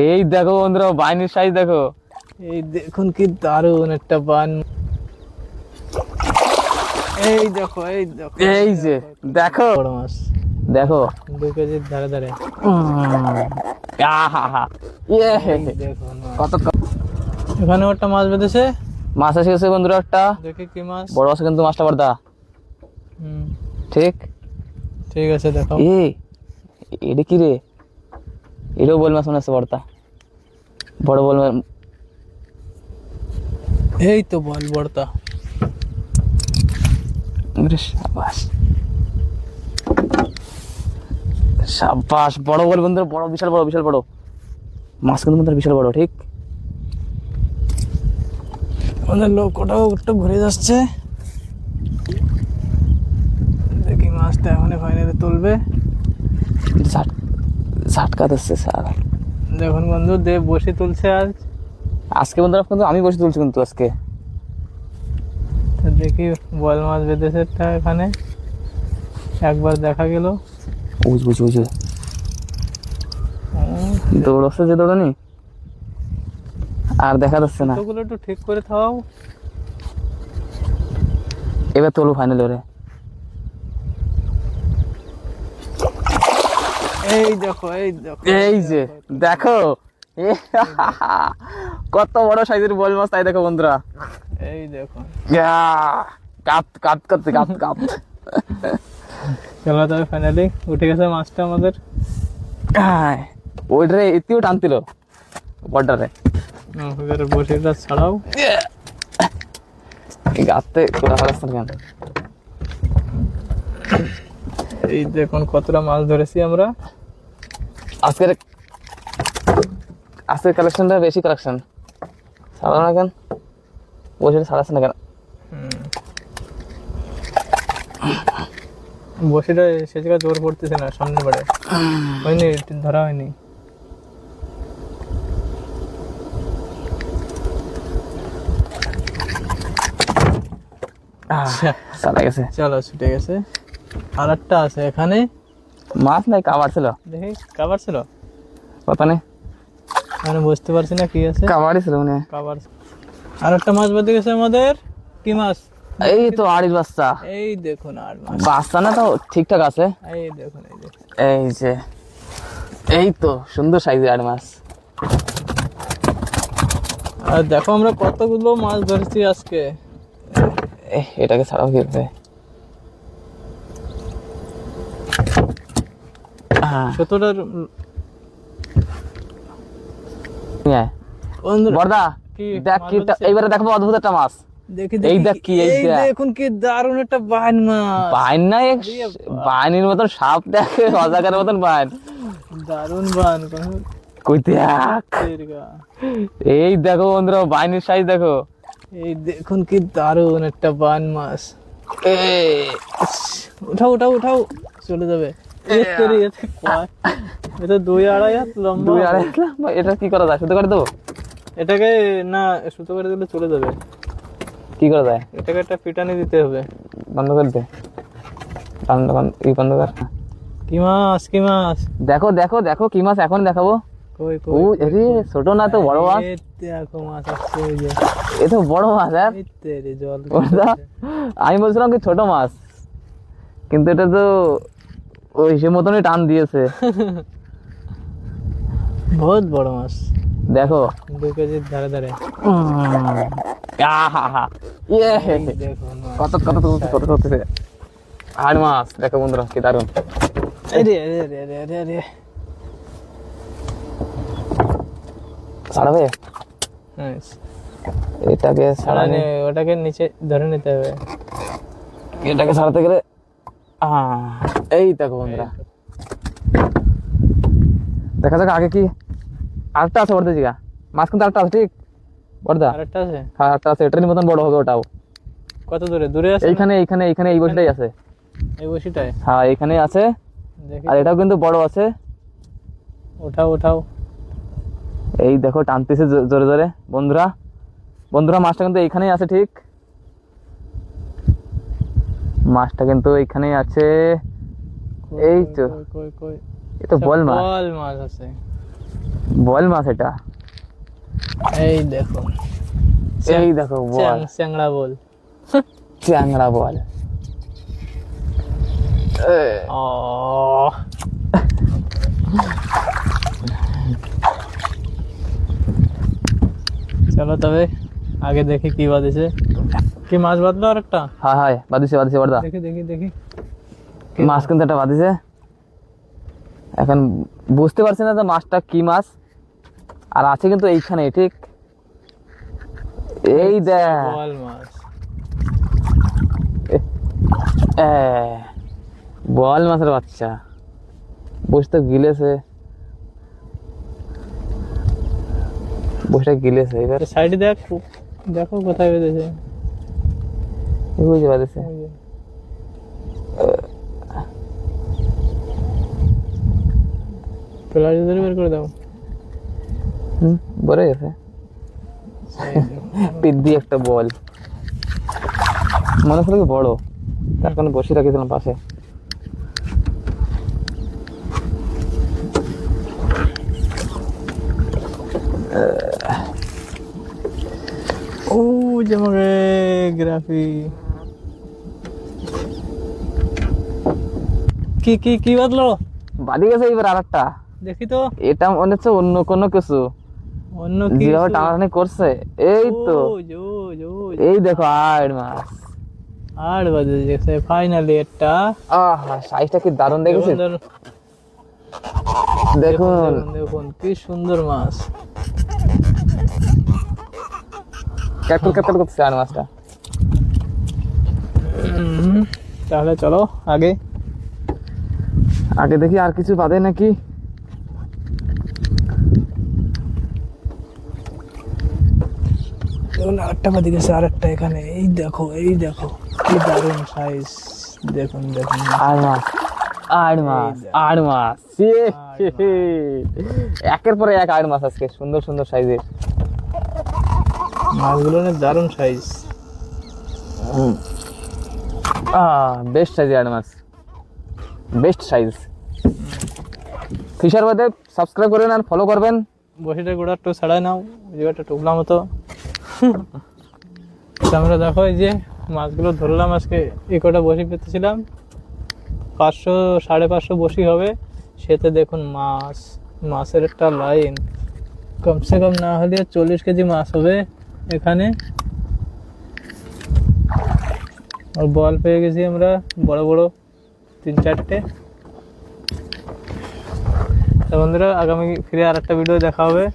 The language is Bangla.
এই দেখো বন্ধুরা, বাইনের সাইজ দেখো। এই দেখুন কি দারুন একটা বান। এই দেখো এই দেখো, এই যে দেখো বড় মাছ দেখো, 2 কেজির ধারে ধারে। আহা ইয়ে দেখুন কত এখানে একটা মাছ বেঁধেছে। মাছ এসে গেছে বন্ধুরা, একটা দেখি কি মাছ। বড় আছে কিন্তু মাছটা বড়দা। ঠিক ঠিক আছে দেখো। এটা কি রে? এটাও বল মাছ মনে হচ্ছে বড়দা, বড় বল মাছ। এই তো বল বড়টা। সাবাস সাবাস, বড় বল বন্ধুরা, বড় বিশাল বড়, বিশাল বড় মাছ কিন্তু বন্ধুরা, বিশাল বড়। ঠিক আমাদের লোকটাও একটু ঘুরে যাচ্ছে। দেখি মাছটা এখন ফাইনালে তুলবে। ঝাটকা দিচ্ছে স্যার। দেখুন বন্ধু, দেব বসে তুলছে আজকে বন্ধুরা, কিন্তু আমি বসে তুলছি কিন্তু আজকে। দেখি বল মাছ বেঁধেছে এখানে, একবার দেখা গেল। বুঝ দৌড়চ্ছে যে দৌড়ানি আর দেখা যাচ্ছে না। ওগুলো একটু ঠিক করে থাও। এবার তোলো ফাইনাল ওরে। এই দেখো এই দেখো, এই যে দেখো কত বড় সাইজের বল মাছ, তাই দেখো বন্ধুরা। এই দেখো কাপ কাপ করতে কাপ কাপ। চলো তবে ফাইনালি উঠে গেছে মাছটা আমাদের। ওইটারে এতেও টানছিল বর্ডারে। বসিটা ছাড়াও গাতে কোলা হারাচ্ছেন কেন? এই দেখুন কতটা মাছ ধরেছি আমরা আজকের। আজকের কালেকশনটা বেশি কালেকশন। ছাড়াও না কেন? বসে ছাড়াচ্ছে না কেন? বসিটা সে জায়গায় জোর পড়তেছে না, সামনের বারে হয়নি, ধরা হয়নি। চলে গেছে। চলো ছুটে গেছে। আর একটা আছে এখানে মাছ নাই, কাবার ছিল। দেখি কাবার ছিল, কথা নেই, মানে বুঝতে পারছি না কি আছে। কাবারই ছিল মনে হয়। কাবার। আর একটা মাছ বেঁধে গেছে আমাদের। কি মাছ? এই তো আড়ির বাচ্চা। এই দেখুন আর মাছ বাচ্চা না তো ঠিকঠাক আছে। এই দেখুন এই দেখুন, এই যে এই তো সুন্দর সাইজের আড় মাছ। আর দেখো আমরা কতগুলো মাছ ধরেছি আজকে। এটাকে ছাড়াও কি হবে? ছোটটার বড়দা দেখ কি, এইবারে দেখবো অদ্ভুত একটা মাছ। দেখি এই দেখ কি, এই দেখ দেখুন কি দারুণ একটা বাইন মাছ। বাইন না, বাইনের মতন সাপ দেখে, অজাগার মতন বাইন, দারুণ বাইন। কই দেখ, এই দেখো বন্ধুরা, বাইনের সাইজ দেখো। এই দেখুন কি দারুণ একটা বান মাছ। উঠাও উঠাও উঠাও, চলে যাবে। এটা 2-2.5 হাত লম্বা। 2-2.5 হাত লম্বা। এটা কি করা যায়? সুতো করে দেবো? এটাকে না, সুতো করে দিলে চলে যাবে। কি করা যায়? এটাকে একটা পিটানি দিতে হবে। বন্ধ করে দে, বন্ধ কর। কি মাছ? কি মাছ? দেখো দেখো দেখো কি মাছ, এখন দেখাবো। কই ও আরে ছোট না তো, বড় মাছ। দেখো মাছ আসছে, ওই যে এ তো বড় মাছ। আর জল আমি বলছিলাম কি ছোট মাছ, কিন্তু এটা তো ওই সে মতনই টান দিয়েছে। বহুত বড় মাছ দেখো, 2 কেজির ধারে ধারে। কত কত কত করতেছে আড় মাছ। দেখো বন্ধুরা কি দারুন। ছাড়াবে এটাকে, ছাড়ানে ওটাকে নিচে ধরে নিতে হবে। এটাকে ছাড়াতে গেলে এই দেখো বন্ধুরা, দেখা যাক আগে কি। আরেকটা আছে বড়দা জিগা মাছ, কিন্তু আরেকটা আছে। ঠিক বড়দা, আরেকটা আছে। হ্যাঁ আরেকটা আছে, এটার মতন বড় হবে ওটাও। কত দূরে? দূরে আছে এইখানে এইখানে এইখানে এই বসিটাই আছে। এই বসিটাই? হ্যাঁ এইখানে আছে। আর এটাও কিন্তু বড় আছে। উঠাও উঠাও। এই দেখো টানতেছে জোরে জোরে বন্ধুরা। বন্ধুরা মাছটা কিন্তু এইখানেই আছে। ঠিক মাছটা কিন্তু এইখানেই আছে। এই তো, কই কই, এই তো বল মাছ। বল মাছ আছে। বল মাছ এটা, এই দেখো এই দেখো বল, চ্যাংড়া বল। চ্যাংড়া বল। ও চলো তবে আগে দেখি কি বাঁধেছে। কি মাছ বাঁধলো আর একটা? হ্যাঁ হ্যাঁ বাদিছে বাদিছে বড়দা, দেখি দেখি দেখি। মাছ কিন্তু একটা বাদিছে। এখন বুঝতে পারছি না যে মাছটা কি মাছ, আর আছে কিন্তু এইখানে ঠিক। এই দেখ বল মাছ। এ, বল মাছের বাচ্চা, বসতে গিলেছে, বসে গিলেছে। এবার সাইডে দেখ, দেখো কোথায় বেঁধেছে। বুঝতে পারছে ওই যে। পেলারি ধরে বের করে দাও। বড় গেছে পিট দিয়ে একটা বল, মনে হলো কি বড়, তার কারণে বসে রাখিয়েছিলাম পাশে। ও জমরে গ্রাফি। কি কি কি বাদলো? বাদি গেছে এবার আর একটা। দেখি তো। এটা মনে হচ্ছে অন্য কোনো কিছু, অন্য কি? যেভাবে টানাটানি করছে। এই তো এই দেখো আড় মাছ। আর বাজে গেছে ফাইনালি একটা। আহা সাইজটা কি দারুণ দেখেছেন, দেখুন দেখুন দেখুন কি সুন্দর মাছ। ক্যাটল ক্যাটল করছে আড় মাছটা। তাহলে চলো আগে আগে দেখি আর কিছু বাদে নাকি। দেখুন আরেকটা বাদি গেছে, আরেকটা এখানে। এই দেখো এই দেখো কি দারুণ সাইজ। দেখুন দেখুন আড় মাছ, আড় মাছ, আড় মাছ। একের পরে এক আড় মাছ আজকে, সুন্দর সুন্দর সাইজের মাছগুলো অনেক দারুণ সাইজ। বেস্ট সাইজের আড় মাছ, বেস্ট সাইজ। ফিশার বাদে সাবস্ক্রাইব করবেন আর ফলো করবেন। বসিটা গোড়া একটু ছাড়াই নাও, জায়গাটা টুকলা মতো। আমরা দেখো এই যে মাছগুলো ধরলাম আজকে। এই কটা বসি পেতেছিলাম, 500 550 বসি হবে। সেতে দেখুন মাছ, মাছের একটা লাইন, কমসে কম না হলে 40 কেজি মাছ হবে এখানে। আর বল পেয়ে গেছি আমরা বড় বড় 3-4টে। তো বন্ধুরা আগামী ফিরে আর একটা ভিডিও দেখা হবে।